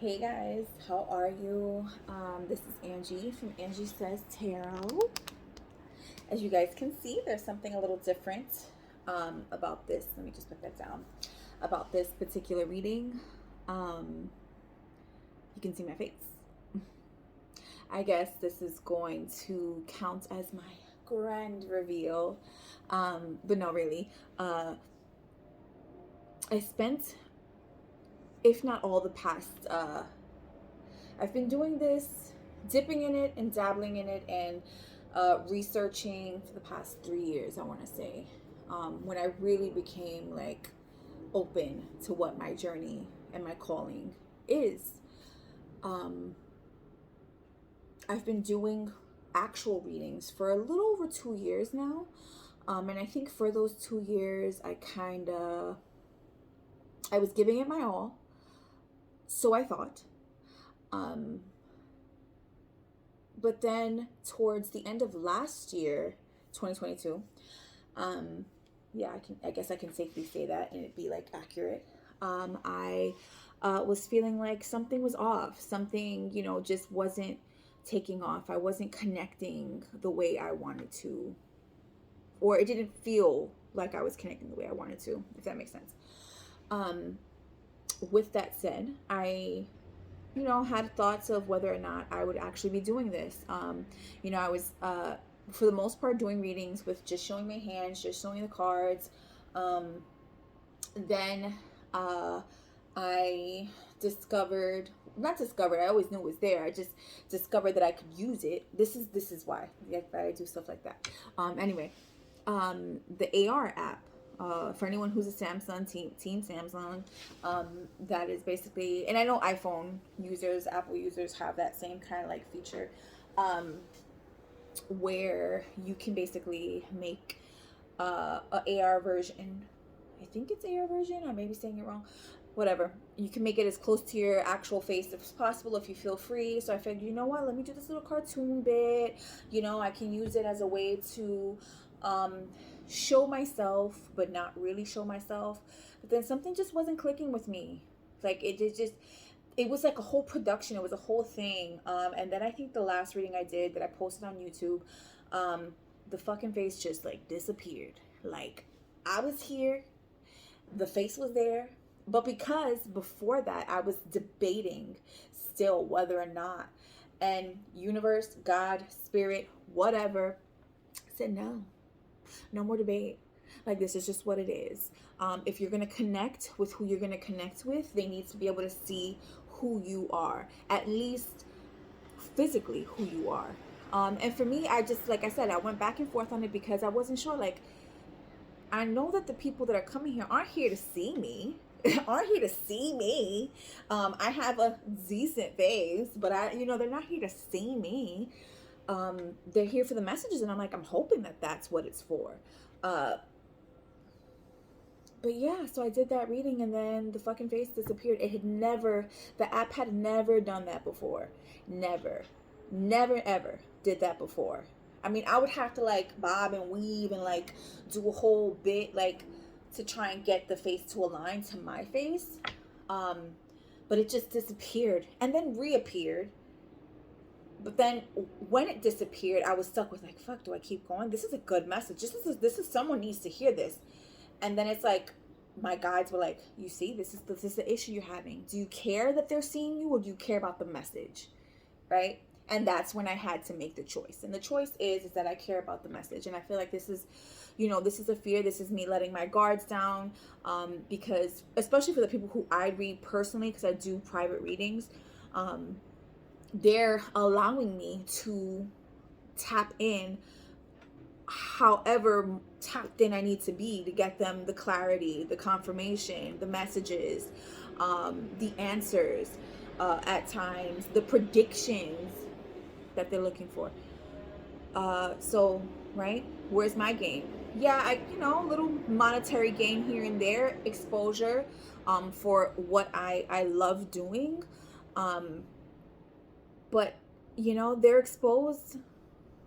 Hey guys, how are you? This is Angie from Angie Says Tarot. As you guys can see, there's something a little different about this. Let me just put that down. About this particular reading. You can see my face. I guess this is going to count as my grand reveal. But no, really. I spent, if not all the past, I've been doing this, dipping in it and dabbling in it and researching for the past 3 years, I want to say, when I really became like open to what my journey and my calling is. I've been doing actual readings for a little over 2 years now. And I think for those 2 years, I was giving it my all. So I thought. But then towards the end of last year, 2022, I guess I can safely say that and it'd be like accurate. I was feeling like something was off. Something, just wasn't taking off. I wasn't connecting the way I wanted to, or it didn't feel like I was connecting the way I wanted to, if that makes sense. With that said, I had thoughts of whether or not I would actually be doing this. I was, for the most part, doing readings with just showing my hands, just showing the cards. Then I I always knew it was there. I just discovered that I could use it. This is why I do stuff like that. Anyway, the AR app. For anyone who's a Samsung team Samsung, that is basically, and I know iPhone users, Apple users have that same kind of like feature, where you can basically make a AR version. I think it's AR version. I may be saying it wrong. Whatever. You can make it as close to your actual face as possible if you feel free. So I figured, you know what? Let me do this little cartoon bit. I can use it as a way to show myself, but not really show myself. But then something just wasn't clicking with me. Like it was like a whole production. It was a whole thing. And then I think the last reading I did that I posted on YouTube, the fucking face just like disappeared. Like I was here, the face was there. But because before that I was debating still whether or not, and universe, God, spirit, whatever, said no more debate. Like, this is just what it is. If you're going to connect with who you're going to connect with, they need to be able to see who you are, at least physically who you are. And for me, I just, like I said, I went back and forth on it because I wasn't sure. Like, I know that the people that are coming here aren't here to see me. Aren't here to see me. I have a decent face, but they're not here to see me. They're here for the messages, and I'm hoping that that's what it's for. But yeah, so I did that reading, and then the fucking face disappeared. The app had never done that before. Never ever did that before. I mean, I would have to like bob and weave and like do a whole bit like to try and get the face to align to my face. But it just disappeared and then reappeared. But then when it disappeared, I was stuck with like, fuck, do I keep going? This is a good message. This is someone needs to hear this. And then it's like, my guides were like, you see, this is the issue you're having. Do you care that they're seeing you, or do you care about the message? Right? And that's when I had to make the choice. And the choice is that I care about the message. And I feel like this is a fear. This is me letting my guards down. Because especially for the people who I read personally, because I do private readings, they're allowing me to tap in however tapped in I need to be to get them the clarity, the confirmation, the messages, the answers, at times, the predictions that they're looking for. So, right? Where's my gain? Yeah, a little monetary gain here and there, exposure, for what I love doing. But they're exposed.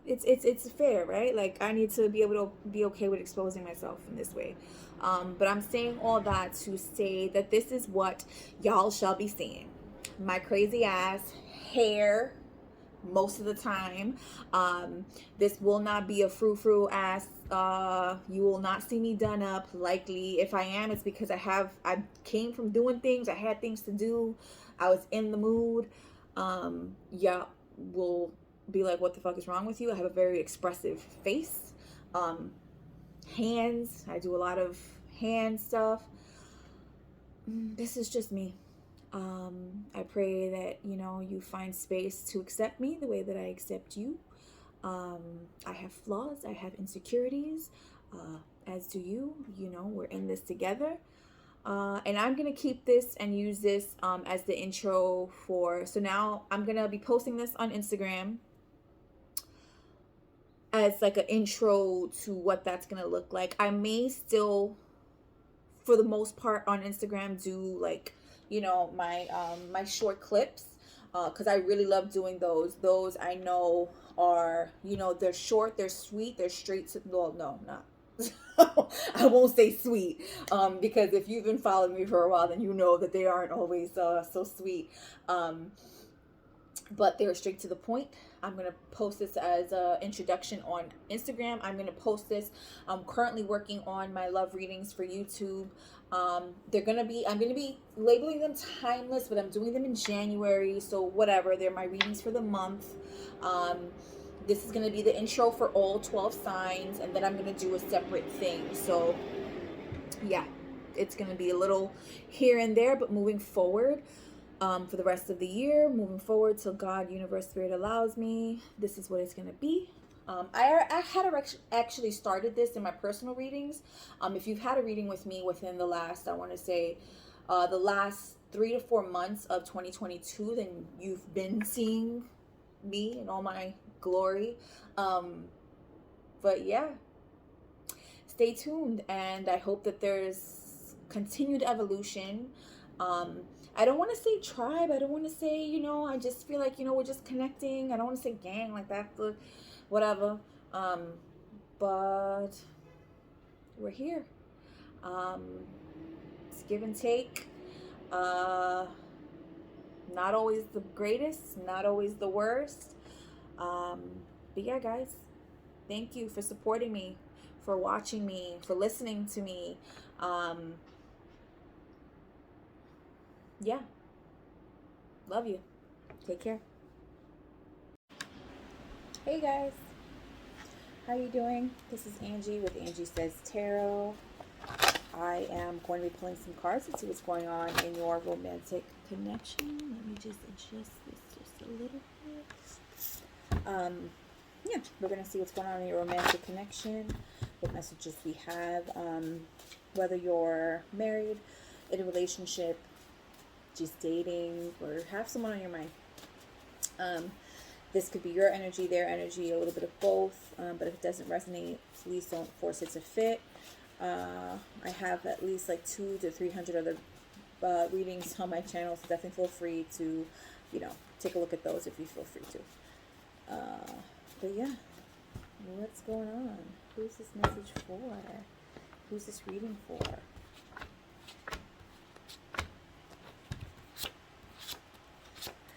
It's fair, right? Like, I need to be able to be okay with exposing myself in this way. But I'm saying all that to say that this is what y'all shall be seeing. my crazy ass hair most of the time. This will not be a frou-frou ass. You will not see me done up. Likely, if I am, it's because I came from doing things. I had things to do. I was in the mood. Yeah, will be like, what the fuck is wrong with you? I have a very expressive face. Hands, I do a lot of hand stuff. This is just me. I pray that, you know, you find space to accept me the way that I accept you. I have flaws, I have insecurities, as do you. You know, we're in this together. And I'm going to keep this and use this as the intro for, so now I'm going to be posting this on Instagram as like an intro to what that's going to look like. I may still, for the most part on Instagram, do like, you know, my short clips, because I really love doing those. I know are, you know, they're short, they're sweet, they're straight to, well, no, not I won't say sweet, because if you've been following me for a while, then you know that they aren't always so sweet, but they're straight to the point. I'm going to post this as an introduction on Instagram. I'm going to post this. I'm currently working on my love readings for YouTube. I'm going to be labeling them timeless, but I'm doing them in January. So whatever, they're my readings for the month. This is going to be the intro for all 12 signs, and then I'm going to do a separate thing. So yeah, it's going to be a little here and there, but moving forward, for the rest of the year, moving forward till God, universe, spirit allows me, this is what it's going to be. I had actually started this in my personal readings. If you've had a reading with me within the last, I want to say, the last 3 to 4 months of 2022, then you've been seeing me in all my glory. But yeah, stay tuned, and I hope that there's continued evolution. I don't want to say tribe. I don't want to say, you know, I just feel like, you know, we're just connecting. I don't want to say gang like that, whatever. But we're here. It's give and take. Not always the greatest, not always the worst. But yeah, guys, thank you for supporting me, for watching me, for listening to me. Yeah, love you. Take care. Hey guys, how you doing? This is Angie with Angie Says Tarot. I am going to be pulling some cards to see what's going on in your romantic connection. Let me just adjust this just a little bit. Yeah, we're going to see what's going on in your romantic connection, what messages we have, whether you're married, in a relationship, just dating, or have someone on your mind. This could be your energy, their energy, a little bit of both, but if it doesn't resonate, please don't force it to fit. I have at least like 200 to 300 other readings on my channel, so definitely feel free to, you know, take a look at those if you feel free to. But yeah, what's going on? Who's this message for? Who's this reading for?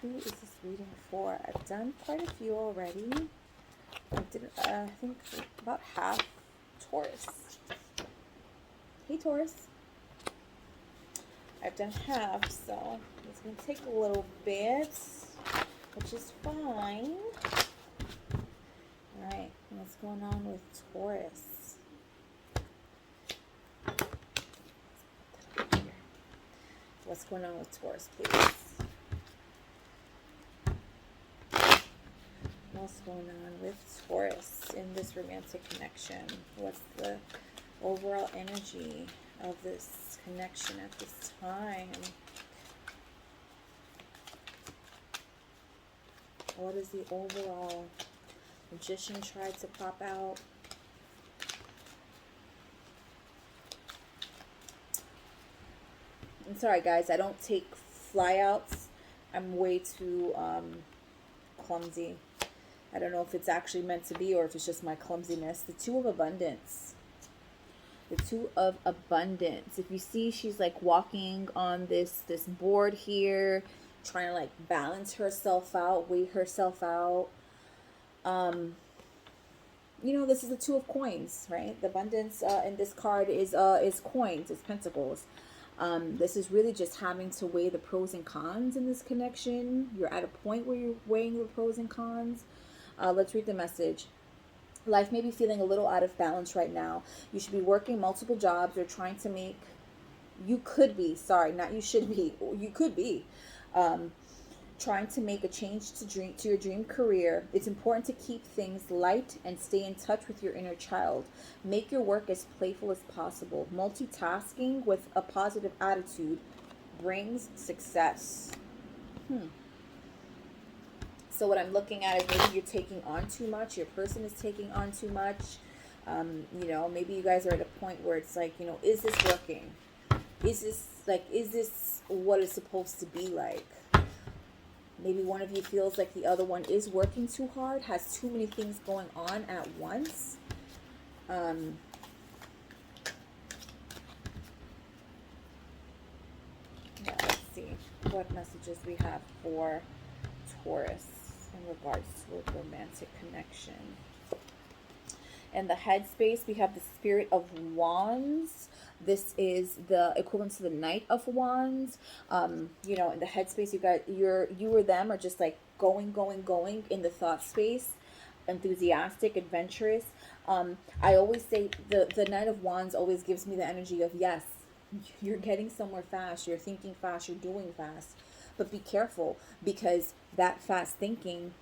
Who is this reading for? I've done quite a few already. I think about half Taurus. Hey Taurus. I've done half, so it's going to take a little bit, which is fine. Alright, what's going on with Taurus? What's going on with Taurus, please? What's going on with Taurus in this romantic connection? What's the overall energy of this connection at this time? What is the overall? Magician tried to pop out. I'm sorry guys, I don't take flyouts. I'm way too clumsy. I don't know if it's actually meant to be or if it's just my clumsiness. The Two of Abundance. The Two of Abundance. If you see, she's like walking on this board here. trying to like balance herself out, weigh herself out. You know, this is the two of coins, right? The abundance in this card is coins, it's pentacles. This is really just having to weigh the pros and cons in this connection. You're at a point where you're weighing the pros and cons. Let's read the message. Life may be feeling a little out of balance right now. You should be working multiple jobs or trying to make, you could be, sorry, not you should be, you could be, trying to make a change to your dream career. It's important to keep things light and stay in touch with your inner child. Make your work as playful as possible. Multitasking with a positive attitude brings success. So what I'm looking at is maybe you're taking on too much. Your person is taking on too much. You know, maybe you guys are at a point where it's like, you know, is this working? Is this what it's supposed to be like? Maybe one of you feels like the other one is working too hard, has too many things going on at once. Yeah, let's see what messages we have for Taurus in regards to a romantic connection. In the headspace, we have the Spirit of Wands. This is the equivalent to the Knight of Wands. You know, in the headspace, you or them are just like going in the thought space, enthusiastic, adventurous. I always say the Knight of Wands always gives me the energy of, yes, you're getting somewhere fast, you're thinking fast, you're doing fast, but be careful, because that fast thinking,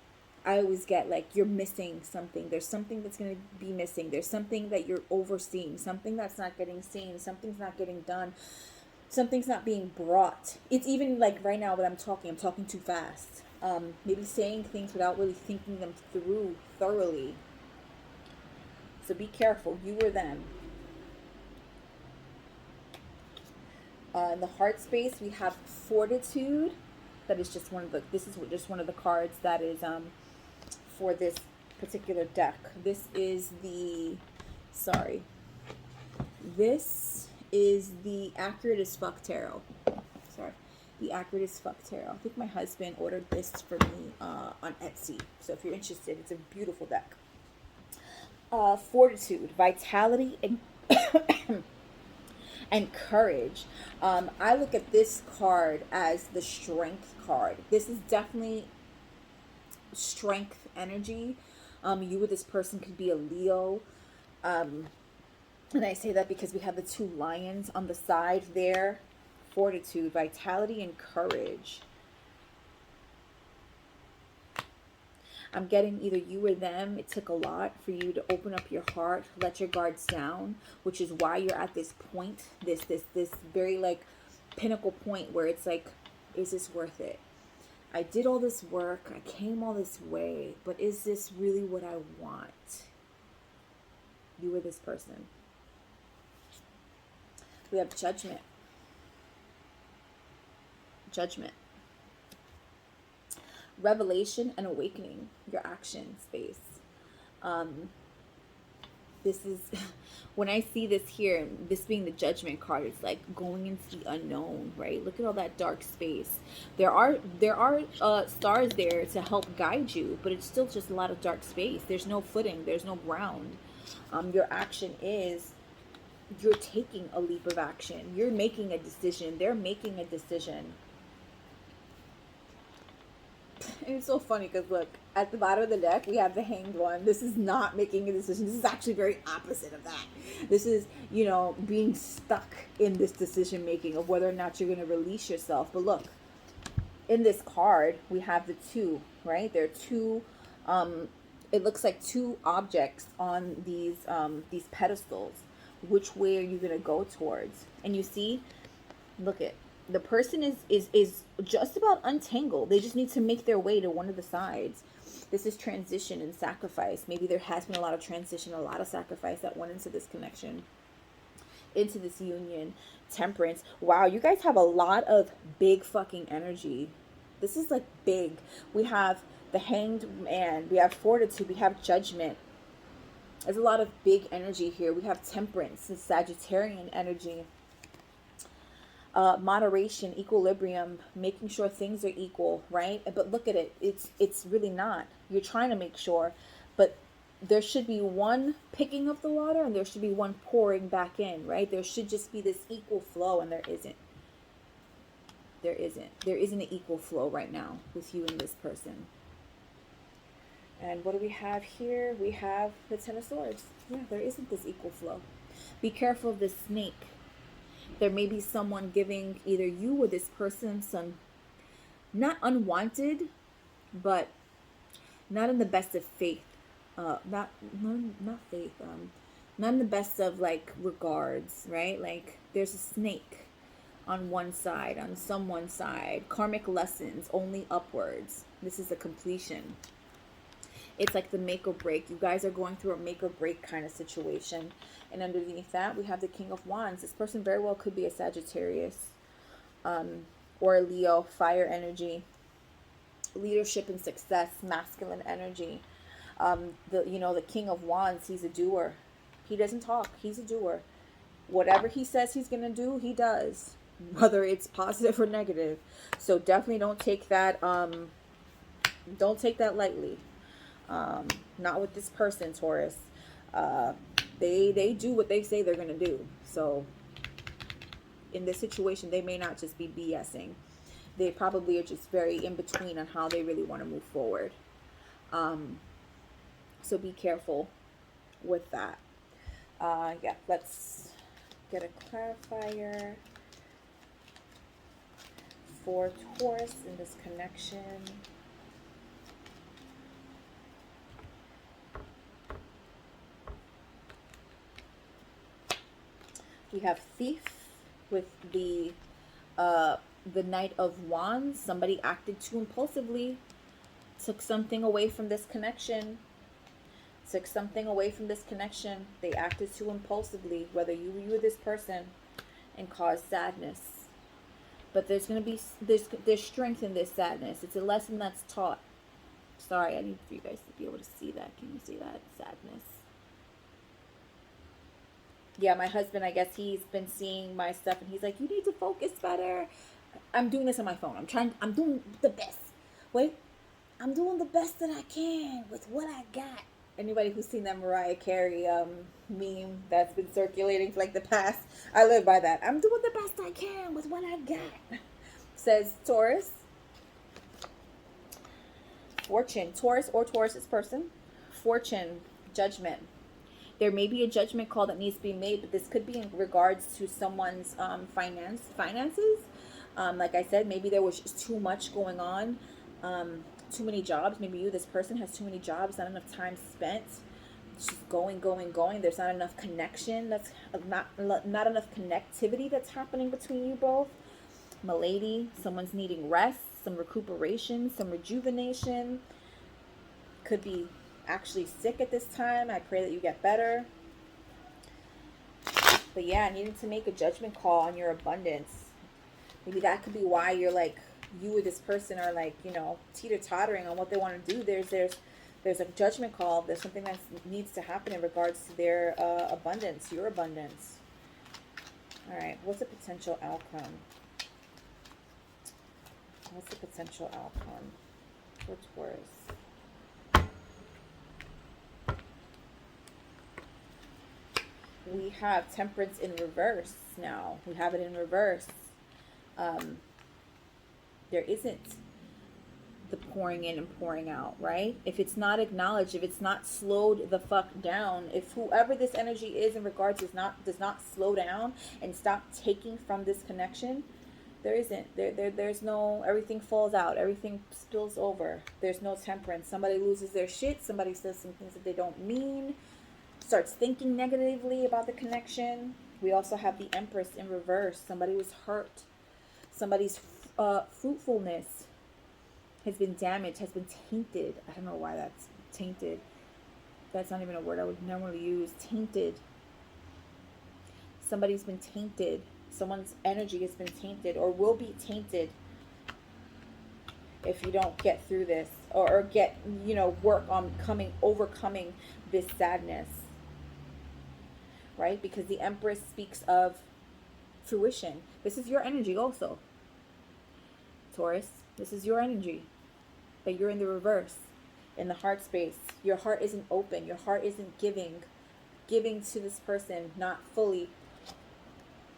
I always get like you're missing something. There's something that's going to be missing. There's something that you're overseeing, something that's not getting seen, something's not getting done, something's not being brought. It's even like right now when I'm talking too fast. Maybe saying things without really thinking them through thoroughly. So be careful, you or them. In the heart space, we have Fortitude. That is just one of the, this is just one of the cards that is for this particular deck. This is the, sorry, this is the Accurate as Fuck Tarot. Sorry, the Accurate as Fuck Tarot. I think my husband ordered this for me on Etsy. So if you're interested, it's a beautiful deck. Fortitude, vitality, and and courage. I look at this card as the Strength card. This is definitely strength energy. You or this person could be a Leo. And I say that because we have the two lions on the side there. Fortitude, vitality, and courage. I'm getting either you or them. It took a lot for you to open up your heart, let your guards down, which is why you're at this point, this very like pinnacle point where it's like, is this worth it? I did all this work, I came all this way, but is this really what I want? You or this person. We have Judgment. Judgment. Revelation and awakening, your action space. This is, when I see this here, this being the Judgment card, it's like going into the unknown, right? Look at all that dark space. There are stars there to help guide you, but it's still just a lot of dark space. There's no footing, there's no ground. Your action is, you're taking a leap of action. You're making a decision. They're making a decision. And it's so funny because look, at the bottom of the deck we have the Hanged One. This is not making a decision. This is actually very opposite of that. This is, you know, being stuck in this decision making of whether or not you're going to release yourself. But look, in this card we have the two, right? There are two, it looks like two objects on these pedestals. Which way are you going to go towards? And you see, look at, the person is just about untangled. They just need to make their way to one of the sides. This is transition and sacrifice. Maybe there has been a lot of transition, a lot of sacrifice that went into this connection, into this union. Temperance. Wow, you guys have a lot of big fucking energy. This is like big. We have the Hanged Man. We have Fortitude. We have Judgment. There's a lot of big energy here. We have Temperance and Sagittarian energy. Moderation, equilibrium, making sure things are equal, right? But look at it, it's really not. You're trying to make sure, but there should be one picking up the water and there should be one pouring back in, right? There should just be this equal flow, and there isn't. There isn't an equal flow right now with you and this person. And what do we have here? We have the Ten of Swords. Yeah, there isn't this equal flow. Be careful of this snake. There may be someone giving either you or this person some, not unwanted, but not in the best of faith. Not faith. Not in the best of like regards, right? Like there's a snake on one side, on someone's side. Karmic lessons, only upwards. This is a completion. It's like the make or break. You guys are going through a make or break kind of situation. And underneath that, we have the King of Wands. This person very well could be a Sagittarius or a Leo, fire energy, leadership and success, masculine energy. The King of Wands, he's a doer. He doesn't talk. He's a doer. Whatever he says he's going to do, he does, whether it's positive or negative. So definitely don't take that lightly. Not with this person, Taurus. They do what they say they're going to do. So in this situation, they may not just be BSing. They probably are just very in between on how they really want to move forward. So be careful with that. Yeah, let's get a clarifier for Taurus in this connection. We have Thief with the Knight of Wands. Somebody acted too impulsively, took something away from this connection. They acted too impulsively, whether you or this person, and caused sadness. But there's going to be there's strength in this sadness. It's a lesson that's taught. Sorry, I need for you guys to be able to see that. Can you see that? Sadness. Yeah, my husband, I guess he's been seeing my stuff and he's like, you need to focus better. I'm doing this on my phone. I'm doing the best. Wait, I'm doing the best that I can with what I got. Anybody who's seen that Mariah Carey meme that's been circulating for like the past, I live by that. I'm doing the best I can with what I got. Says Taurus. Fortune. Taurus or Taurus's person. Fortune. Judgment. There may be a judgment call that needs to be made, but this could be in regards to someone's finances. Like I said, maybe there was just too much going on, too many jobs. Maybe this person has too many jobs, not enough time spent. It's just going. There's not enough connection. That's not enough connectivity that's happening between you both. Milady, someone's needing rest, some recuperation, some rejuvenation. Could be actually sick at this time. I pray that you get better. But yeah, needing to make a judgment call on your abundance. Maybe that could be why you're like, you or this person are like, teeter-tottering on what they want to do. There's a judgment call. There's something that needs to happen in regards to their abundance, your abundance. All right, what's the potential outcome? What's the potential outcome for Taurus? We have Temperance in reverse now. We have it in reverse. There isn't the pouring in and pouring out, right? If it's not acknowledged, if it's not slowed the fuck down, if whoever this energy is in regards does not slow down and stop taking from this connection, there's no, everything falls out, everything spills over. There's no temperance. Somebody loses their shit. Somebody says some things that they don't mean. Starts thinking negatively about the connection. We also have the Empress in reverse. Somebody was hurt. Somebody's fruitfulness has been damaged, has been tainted. I don't know why that's tainted. That's not even a word I would normally use. Tainted. Somebody's been tainted. Someone's energy has been tainted or will be tainted if you don't get through this or get, work on overcoming this sadness. Right? Because the Empress speaks of fruition. This is your energy also. Taurus, this is your energy. But you're in the reverse. In the heart space. Your heart isn't open. Your heart isn't giving to this person, not fully.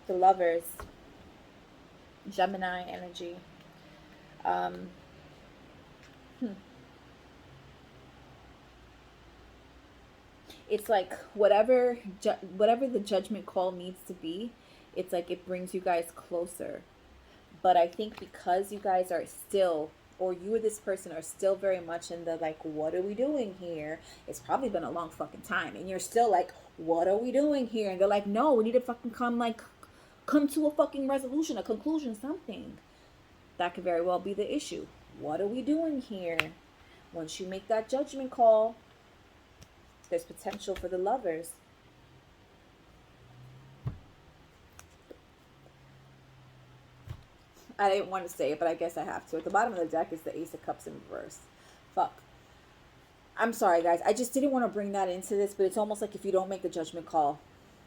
The Lovers. Gemini energy. It's like whatever the judgment call needs to be, it's like it brings you guys closer. But I think because you guys are still, or you or this person are still very much in the like, what are we doing here? It's probably been a long fucking time. And you're still like, what are we doing here? And they're like, no, we need to fucking come to a fucking resolution, a conclusion, something. That could very well be the issue. What are we doing here? Once you make that judgment call, there's potential for the Lovers. I didn't want to say it, but I guess I have to. At the bottom of the deck is the Ace of Cups in reverse. Fuck. I'm sorry, guys. I just didn't want to bring that into this, but it's almost like if you don't make the judgment call,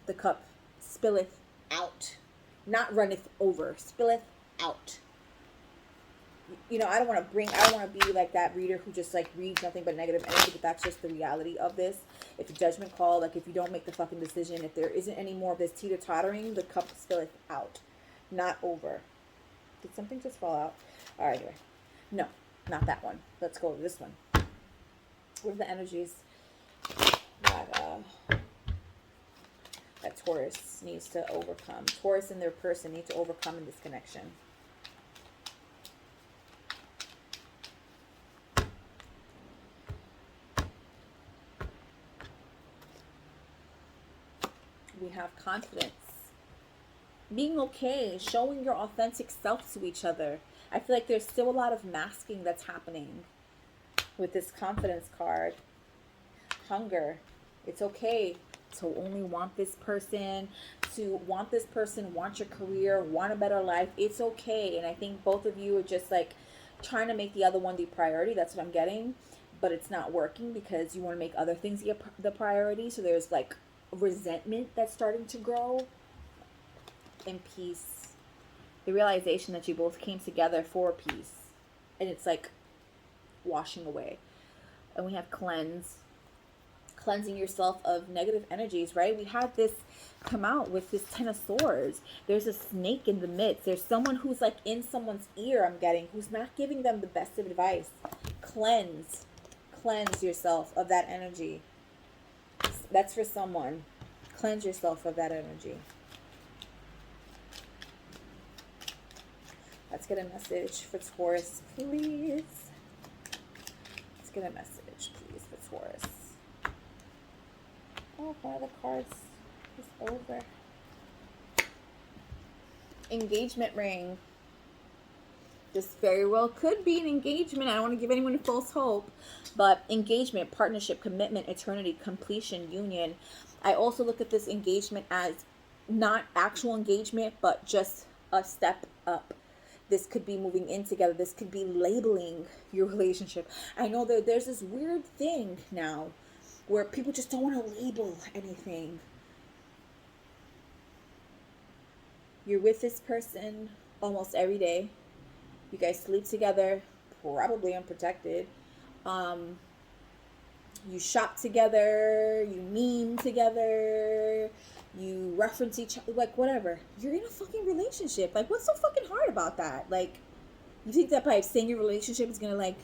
the cup spilleth out. Not runneth over. Spilleth out. You know, I don't want to be like that reader who just like reads nothing but negative energy, but that's just the reality of this. It's a judgment call. Like if you don't make the fucking decision, if there isn't any more of this teeter-tottering, the cup spilleth out. Not over. Did something just fall out? All right, anyway. No, not that one. Let's go to this one. What are the energies that Taurus needs to overcome? Taurus and their person need to overcome in this connection. We have confidence. Being okay, showing your authentic self to each other. I feel like there's still a lot of masking that's happening with this confidence card. Hunger. It's okay to only want this person, want your career, want a better life. It's okay. And I think both of you are just like trying to make the other one the priority. That's what I'm getting. But it's not working because you want to make other things the priority. So there's like resentment that's starting to grow. In peace, the realization that you both came together for peace, and it's like washing away. And we have cleansing yourself of negative energies, right? We had this come out with this 10 of Swords. There's a snake in the midst. There's someone who's like in someone's ear, I'm getting, who's not giving them the best of advice. Cleanse yourself of that energy. That's for someone. Cleanse yourself of that energy. Let's get a message for Taurus, please. Let's get a message, please, for Taurus. Oh, one of the cards is over. Engagement ring. This very well could be an engagement. I don't want to give anyone false hope. But engagement, partnership, commitment, eternity, completion, union. I also look at this engagement as not actual engagement, but just a step up. This could be moving in together. This could be labeling your relationship. I know that there's this weird thing now where people just don't want to label anything. You're with this person almost every day. You guys sleep together, probably unprotected. You shop together. You meme together. You reference each other, like whatever. You're in a fucking relationship. Like, what's so fucking hard about that? Like, you think that by saying your relationship is gonna like,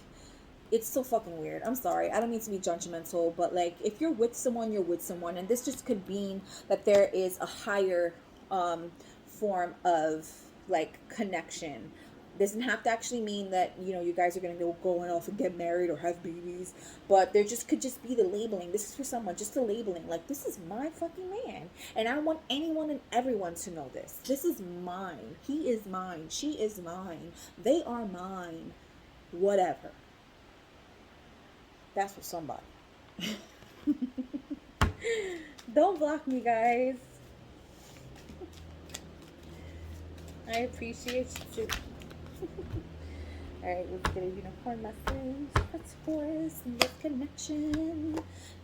it's so fucking weird. I'm sorry. I don't mean to be judgmental, but like, if you're with someone, you're with someone, and this just could mean that there is a higher form of like connection. Doesn't have to actually mean that, you know, you guys are going to go off and get married or have babies. But there just could just be the labeling. This is for someone. Just the labeling. Like, this is my fucking man. And I want anyone and everyone to know this. This is mine. He is mine. She is mine. They are mine. Whatever. That's for somebody. Don't block me, guys. I appreciate you too. Alright, let's get a unicorn message. That's Taurus and this connection.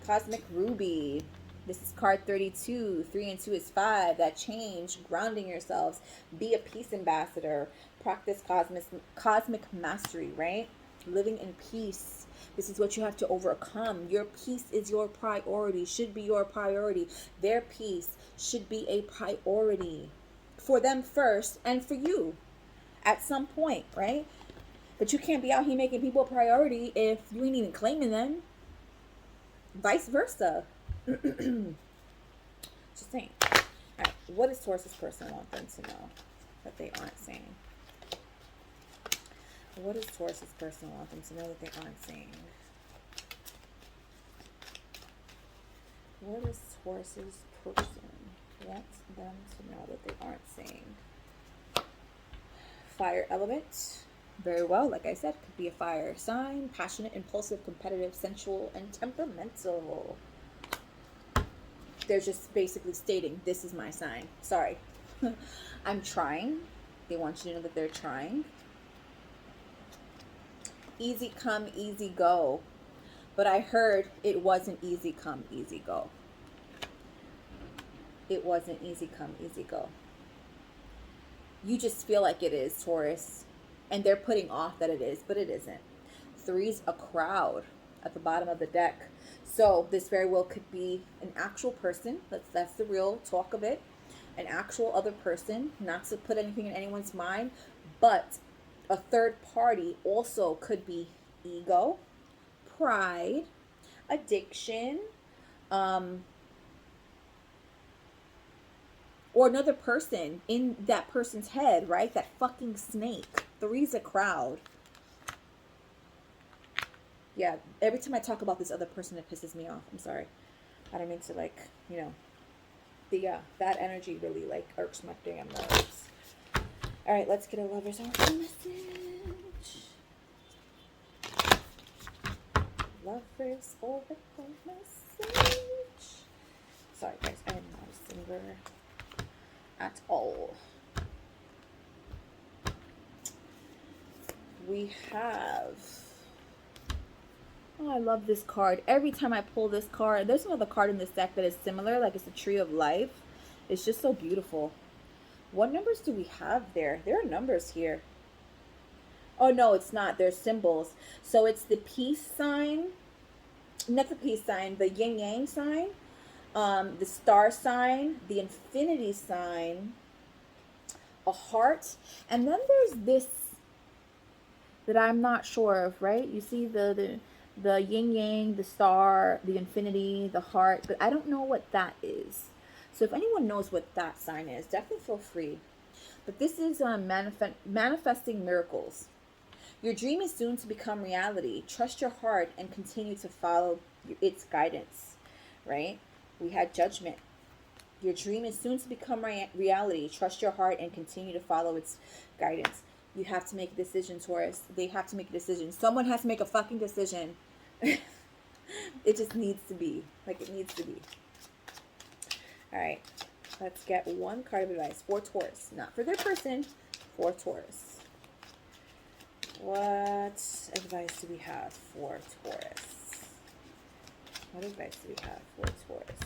Cosmic Ruby. This is card 32. 3 and 2 is 5. That change, grounding yourselves, be a peace ambassador, practice cosmic mastery, right? Living in peace. This is what you have to overcome. Your peace is your priority, should be your priority. Their peace should be a priority for them first and for you at some point, right? But you can't be out here making people a priority if you ain't even claiming them. Vice versa. Just saying. All right, what does Taurus's person want them to know that they aren't saying? What does Taurus's person want them to know that they aren't saying? What does Taurus's person want them to know that they aren't saying? Fire element. Very well, like I said, could be a fire sign. Passionate, impulsive, competitive, sensual, and temperamental. They're just basically stating, this is my sign. Sorry. I'm trying. They want you to know that they're trying. Easy come, easy go. But I heard it wasn't easy come, easy go. It wasn't easy come, easy go. You just feel like it is, Taurus. And they're putting off that it is, but it isn't. 3's a crowd at the bottom of the deck. So this very well could be an actual person. That's the real talk of it. An actual other person, not to put anything in anyone's mind, but a third party also could be ego, pride, addiction, or another person in that person's head, right? That fucking snake. 3's a crowd. Yeah, every time I talk about this other person, it pisses me off. I'm sorry. I don't mean to, like, you know. But yeah, that energy really, like, irks my damn nerves. All right, let's get a lover's oracle message. Lover's oracle message. Sorry, guys. I am not a singer at all. We have... Oh, I love this card. Every time I pull this card, there's another card in this deck that is similar, like it's a tree of life. It's just so beautiful. What numbers do we have there? There are numbers here. Oh, no, it's not. There's symbols. So it's the peace sign, not the peace sign, the yin yang sign, the star sign, the infinity sign, a heart, and then there's this that I'm not sure of, right? You see the yin yang, the star, the infinity, the heart, but I don't know what that is. So if anyone knows what that sign is, definitely feel free. But this is manifesting miracles. Your dream is soon to become reality. Trust your heart and continue to follow its guidance, right? We had judgment. Your dream is soon to become reality. Trust your heart and continue to follow its guidance. You have to make a decision, Taurus. They have to make a decision. Someone has to make a fucking decision. It just needs to be. Like, it needs to be. All right. Let's get one card of advice for Taurus. Not for their person. For Taurus. What advice do we have for Taurus? What advice do we have for Taurus?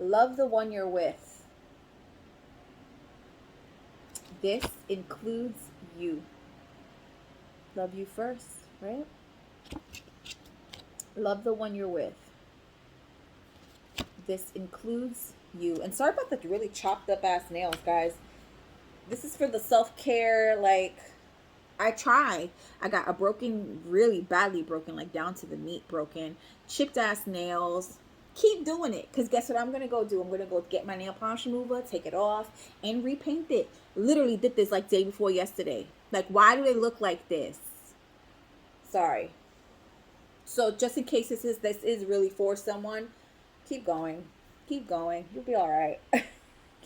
Love the one you're with. This includes you. Love you first, right? Love the one you're with. This includes you. And sorry about the really chopped up ass nails, guys. This is for the self-care, like, I try. I got a broken, really badly broken, like down to the meat broken, chipped ass nails. Keep doing it, because guess what I'm going to go do? I'm going to go get my nail polish remover, take it off, and repaint it. Literally did this like day before yesterday. Like, why do they look like this? Sorry. So just in case this is really for someone, keep going. Keep going. You'll be all right.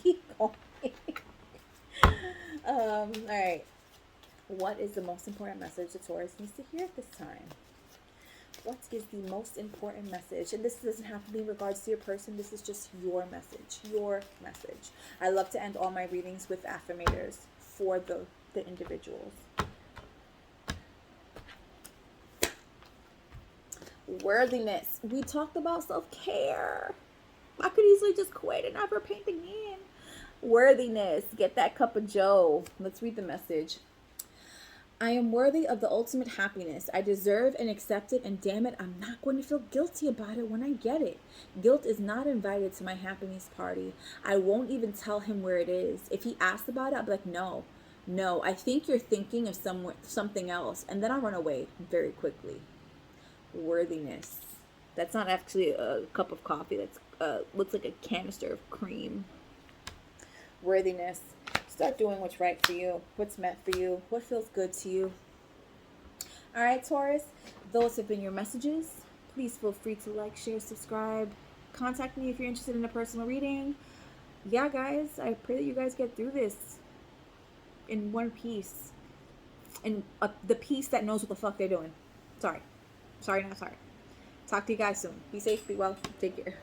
Keep going. All right. What is the most important message that Taurus needs to hear at this time? What is the most important message? And this doesn't have to be in regards to your person. This is just your message. Your message. I love to end all my readings with affirmators for the individuals. Worthiness. We talked about self-care. I could easily just quit and never paint again. Worthiness. Get that cup of joe. Let's read the message. I am worthy of the ultimate happiness. I deserve and accept it, and damn it, I'm not going to feel guilty about it when I get it. Guilt is not invited to my happiness party. I won't even tell him where it is. If he asks about it, I'll be like, no, I think you're thinking of something else, and then I'll run away very quickly. Worthiness. That's not actually a cup of coffee. That's looks like a canister of cream. Worthiness. Start doing what's right for you, what's meant for you, what feels good to you. All right, Taurus, those have been your messages. Please feel free to like, share, subscribe. Contact me if you're interested in a personal reading. Yeah, guys, I pray that you guys get through this in one piece. In the piece that knows what the fuck they're doing. Sorry, not sorry. Talk to you guys soon. Be safe, be well, take care.